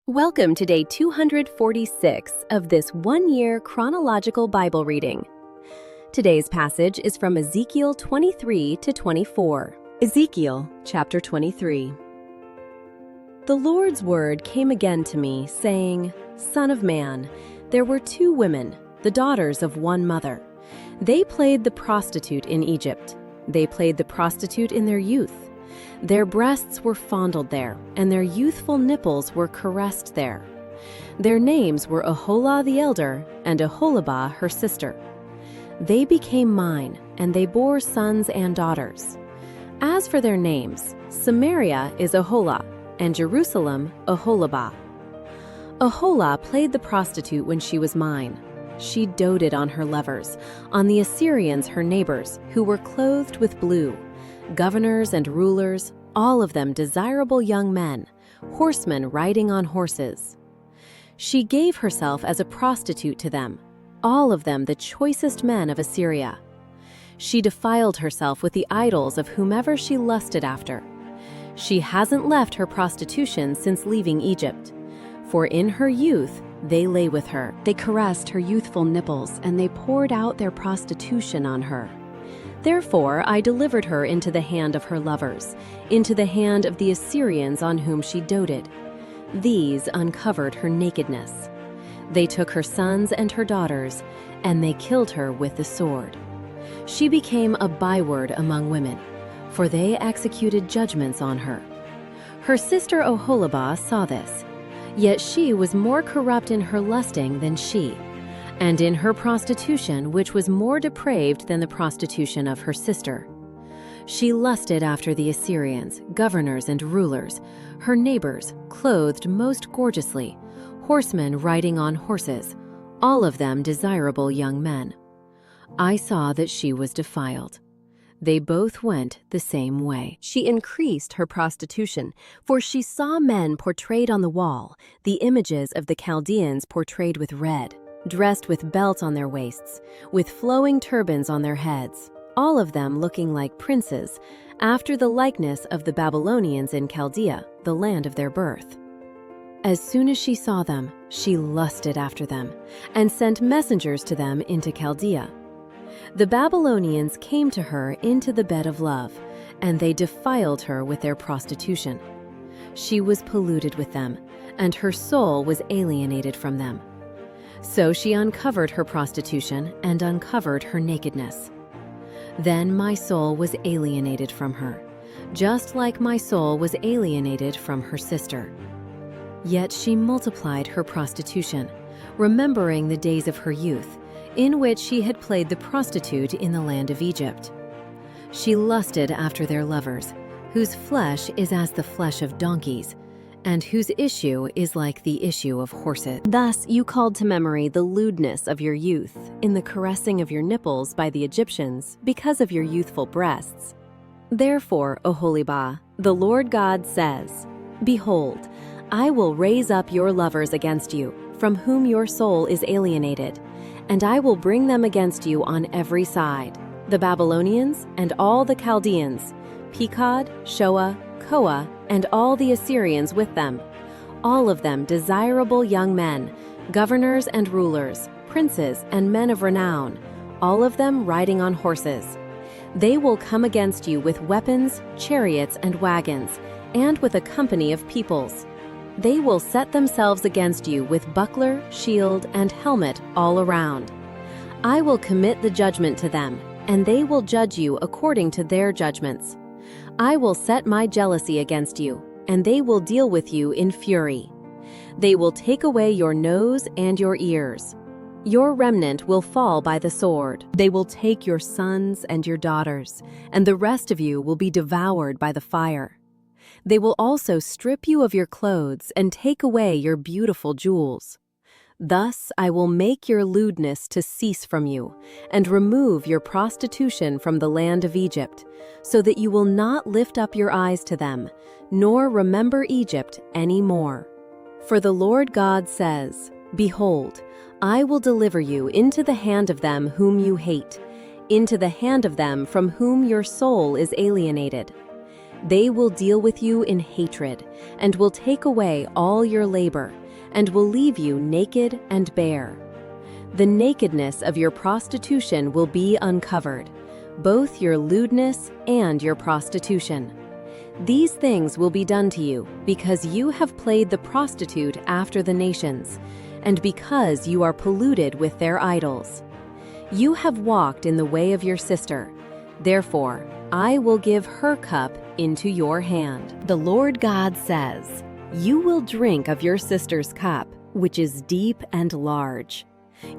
Welcome to day 246 of this one-year chronological Bible reading. Today's passage is from Ezekiel 23 to 24. Ezekiel chapter 23. The Lord's word came again to me, saying, Son of man, there were two women, the daughters of one mother. They played the prostitute in Egypt. They played the prostitute in their youth. Their breasts were fondled there, and their youthful nipples were caressed there. Their names were Oholah the elder and Oholibah her sister. They became mine, and they bore sons and daughters. As for their names, Samaria is Oholah, and Jerusalem Oholibah. Oholah played the prostitute when she was mine. She doted on her lovers, on the Assyrians her neighbors, who were clothed with blue. Governors and rulers, all of them desirable young men, horsemen riding on horses. She gave herself as a prostitute to them, all of them the choicest men of Assyria. She defiled herself with the idols of whomever she lusted after. She hasn't left her prostitution since leaving Egypt, for in her youth they lay with her. They caressed her youthful nipples, and they poured out their prostitution on her. Therefore I delivered her into the hand of her lovers, into the hand of the Assyrians on whom she doted. These uncovered her nakedness. They took her sons and her daughters, and they killed her with the sword. She became a byword among women, for they executed judgments on her. Her sister Oholibah saw this, yet she was more corrupt in her lusting than she, and in her prostitution, which was more depraved than the prostitution of her sister. She lusted after the Assyrians, governors and rulers, her neighbors, clothed most gorgeously, horsemen riding on horses, all of them desirable young men. I saw that she was defiled. They both went the same way. She increased her prostitution, for she saw men portrayed on the wall, the images of the Chaldeans portrayed with red, dressed with belts on their waists, with flowing turbans on their heads, all of them looking like princes, after the likeness of the Babylonians in Chaldea, the land of their birth. As soon as she saw them, she lusted after them, and sent messengers to them into Chaldea. The Babylonians came to her into the bed of love, and they defiled her with their prostitution. She was polluted with them, and her soul was alienated from them. So she uncovered her prostitution and uncovered her nakedness. Then my soul was alienated from her, just like my soul was alienated from her sister. Yet she multiplied her prostitution, remembering the days of her youth, in which she had played the prostitute in the land of Egypt. She lusted after their lovers, whose flesh is as the flesh of donkeys, and whose issue is like the issue of horses. Thus you called to memory the lewdness of your youth in the caressing of your nipples by the Egyptians because of your youthful breasts. Therefore, Oholibah, the Lord God says, Behold, I will raise up your lovers against you, from whom your soul is alienated, and I will bring them against you on every side, the Babylonians and all the Chaldeans, Pekod, Shoah, Koah, and all the Assyrians with them, all of them desirable young men, governors and rulers, princes and men of renown, all of them riding on horses. They will come against you with weapons, chariots, and wagons, and with a company of peoples. They will set themselves against you with buckler, shield, and helmet all around. I will commit the judgment to them, and they will judge you according to their judgments. I will set my jealousy against you, and they will deal with you in fury. They will take away your nose and your ears. Your remnant will fall by the sword. They will take your sons and your daughters, and the rest of you will be devoured by the fire. They will also strip you of your clothes and take away your beautiful jewels. Thus I will make your lewdness to cease from you, and remove your prostitution from the land of Egypt, so that you will not lift up your eyes to them, nor remember Egypt any more. For the Lord God says, Behold, I will deliver you into the hand of them whom you hate, into the hand of them from whom your soul is alienated. They will deal with you in hatred, and will take away all your labor, and will leave you naked and bare. The nakedness of your prostitution will be uncovered, both your lewdness and your prostitution. These things will be done to you, because you have played the prostitute after the nations, and because you are polluted with their idols. You have walked in the way of your sister. Therefore, I will give her cup into your hand. The Lord God says, "You will drink of your sister's cup, which is deep and large.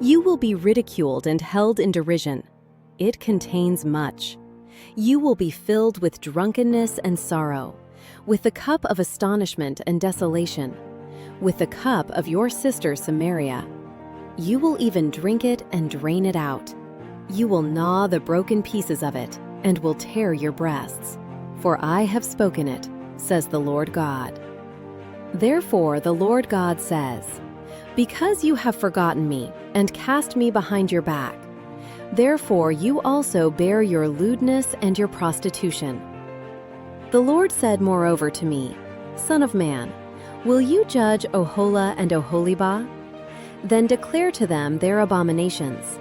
You will be ridiculed and held in derision. It contains much. You will be filled with drunkenness and sorrow, with the cup of astonishment and desolation, with the cup of your sister Samaria. You will even drink it and drain it out. You will gnaw the broken pieces of it, and will tear your breasts. For I have spoken it, says the Lord God." Therefore the Lord God says, "Because you have forgotten me, and cast me behind your back, therefore you also bear your lewdness and your prostitution." The Lord said moreover to me, "Son of man, will you judge Oholah and Oholibah? Then declare to them their abominations.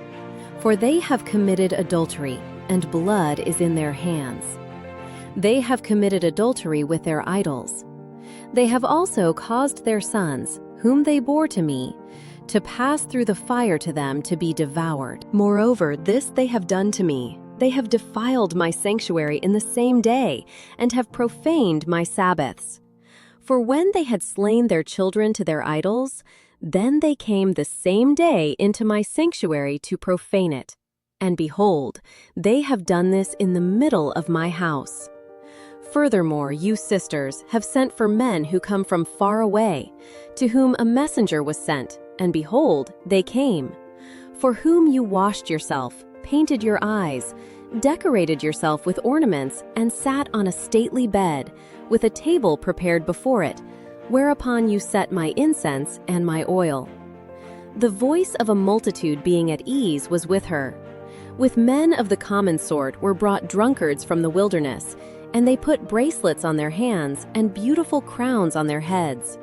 For they have committed adultery, and blood is in their hands. They have committed adultery with their idols. They have also caused their sons, whom they bore to me, to pass through the fire to them to be devoured. Moreover, this they have done to me. They have defiled my sanctuary in the same day, and have profaned my Sabbaths. For when they had slain their children to their idols, then they came the same day into my sanctuary to profane it. And behold, they have done this in the middle of my house. Furthermore, you sisters have sent for men who come from far away, to whom a messenger was sent, and behold, they came. For whom you washed yourself, painted your eyes, decorated yourself with ornaments, and sat on a stately bed, with a table prepared before it, whereupon you set my incense and my oil. The voice of a multitude being at ease was with her. With men of the common sort were brought drunkards from the wilderness, and they put bracelets on their hands and beautiful crowns on their heads.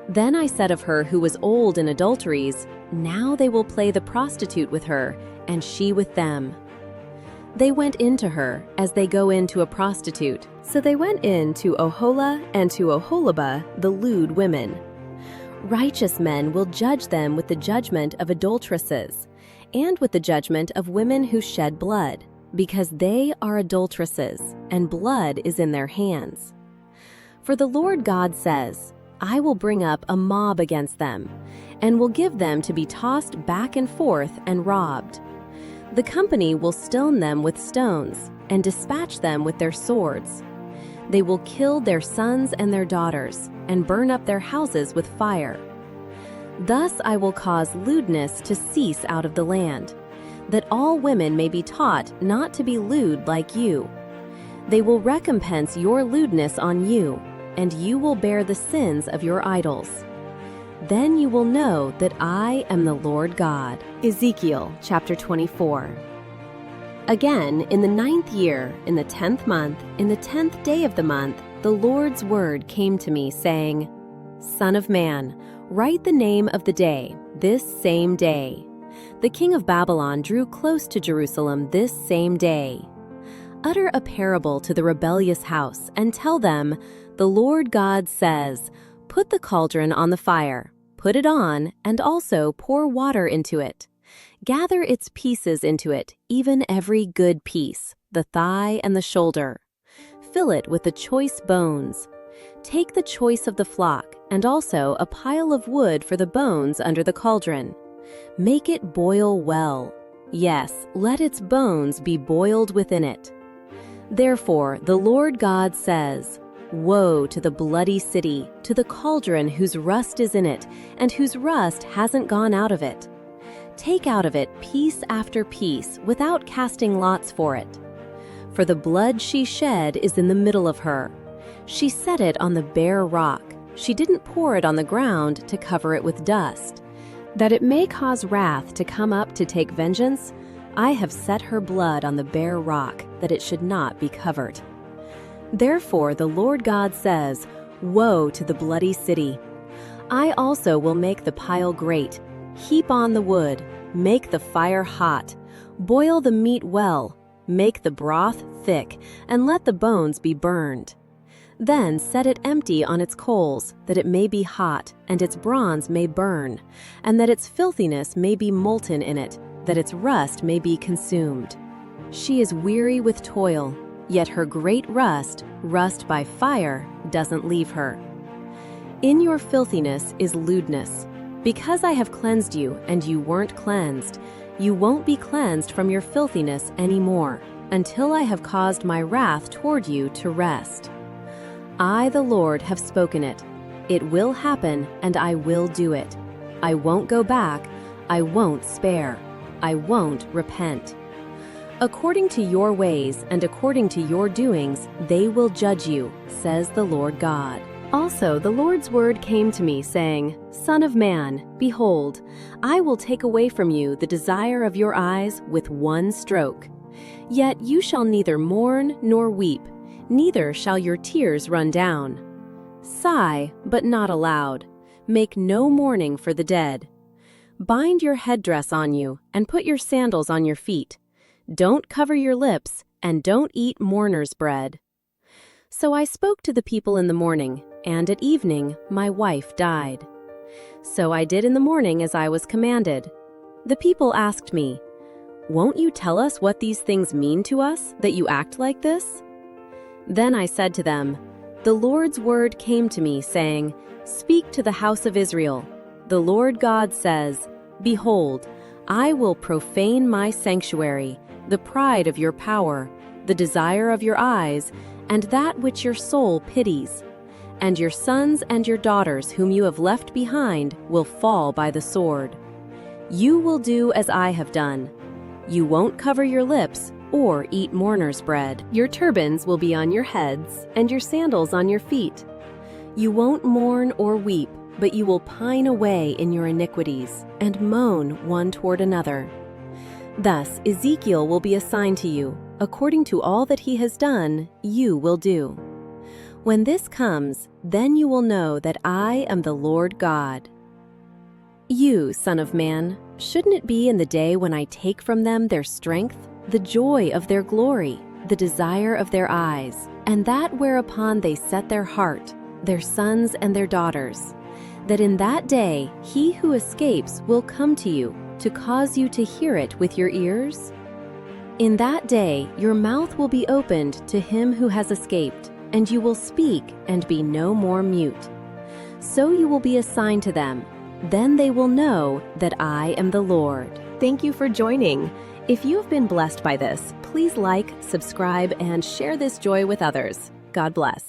Then I said of her who was old in adulteries, "Now they will play the prostitute with her, and she with them." They went into her as they go into a prostitute. So they went in to Oholah and to Oholibah, the lewd women. Righteous men will judge them with the judgment of adulteresses, and with the judgment of women who shed blood, because they are adulteresses, and blood is in their hands. For the Lord God says, "I will bring up a mob against them, and will give them to be tossed back and forth and robbed. The company will stone them with stones, and dispatch them with their swords. They will kill their sons and their daughters, and burn up their houses with fire. Thus I will cause lewdness to cease out of the land, that all women may be taught not to be lewd like you. They will recompense your lewdness on you, and you will bear the sins of your idols. Then you will know that I am the Lord God." Ezekiel chapter 24. Again, in the 9th year, in the 10th month, in the 10th day of the month, the Lord's word came to me, saying, "Son of man, write the name of the day, this same day. The king of Babylon drew close to Jerusalem this same day. Utter a parable to the rebellious house, and tell them, the Lord God says, put the cauldron on the fire, put it on, and also pour water into it. Gather its pieces into it, even every good piece, the thigh and the shoulder. Fill it with the choice bones. Take the choice of the flock, and also a pile of wood for the bones under the cauldron. Make it boil well. Yes, let its bones be boiled within it. Therefore, the Lord God says, woe to the bloody city, to the cauldron whose rust is in it, and whose rust hasn't gone out of it. Take out of it piece after piece, without casting lots for it. For the blood she shed is in the middle of her. She set it on the bare rock. She didn't pour it on the ground to cover it with dust. That it may cause wrath to come up to take vengeance, I have set her blood on the bare rock, that it should not be covered. Therefore the Lord God says, Woe to the bloody city! I also will make the pile great, heap on the wood, make the fire hot, boil the meat well, make the broth thick, and let the bones be burned. Then set it empty on its coals, that it may be hot, and its bronze may burn, and that its filthiness may be molten in it, that its rust may be consumed. She is weary with toil, yet her great rust by fire, doesn't leave her. In your filthiness is lewdness. Because I have cleansed you, and you weren't cleansed, you won't be cleansed from your filthiness anymore, until I have caused my wrath toward you to rest. I, the Lord, have spoken it. It will happen, and I will do it. I won't go back. I won't spare. I won't repent. According to your ways and according to your doings, they will judge you, says the Lord God. Also, the Lord's word came to me, saying, Son of man, behold, I will take away from you the desire of your eyes with one stroke. Yet you shall neither mourn nor weep, neither shall your tears run down. Sigh, but not aloud. Make no mourning for the dead. Bind your headdress on you, and put your sandals on your feet. Don't cover your lips, and don't eat mourner's bread. So I spoke to the people in the morning, and at evening my wife died. So I did in the morning as I was commanded. The people asked me, Won't you tell us what these things mean to us, that you act like this? Then I said to them, The Lord's word came to me, saying, Speak to the house of Israel. The Lord God says, Behold, I will profane my sanctuary, the pride of your power, the desire of your eyes, and that which your soul pities. And your sons and your daughters whom you have left behind will fall by the sword. You will do as I have done. You won't cover your lips or eat mourner's bread. Your turbans will be on your heads, and your sandals on your feet. You won't mourn or weep, but you will pine away in your iniquities, and moan one toward another. Thus Ezekiel will be a sign to you. According to all that he has done, you will do. When this comes, then you will know that I am the Lord God. You, son of man, shouldn't it be in the day when I take from them their strength, the joy of their glory, the desire of their eyes, and that whereupon they set their heart, their sons and their daughters, that in that day he who escapes will come to you, to cause you to hear it with your ears? In that day your mouth will be opened to him who has escaped, and you will speak and be no more mute. So you will be a sign to them. Then they will know that I am the Lord. Thank you for joining. If you have been blessed by this, please like, subscribe, and share this joy with others. God bless.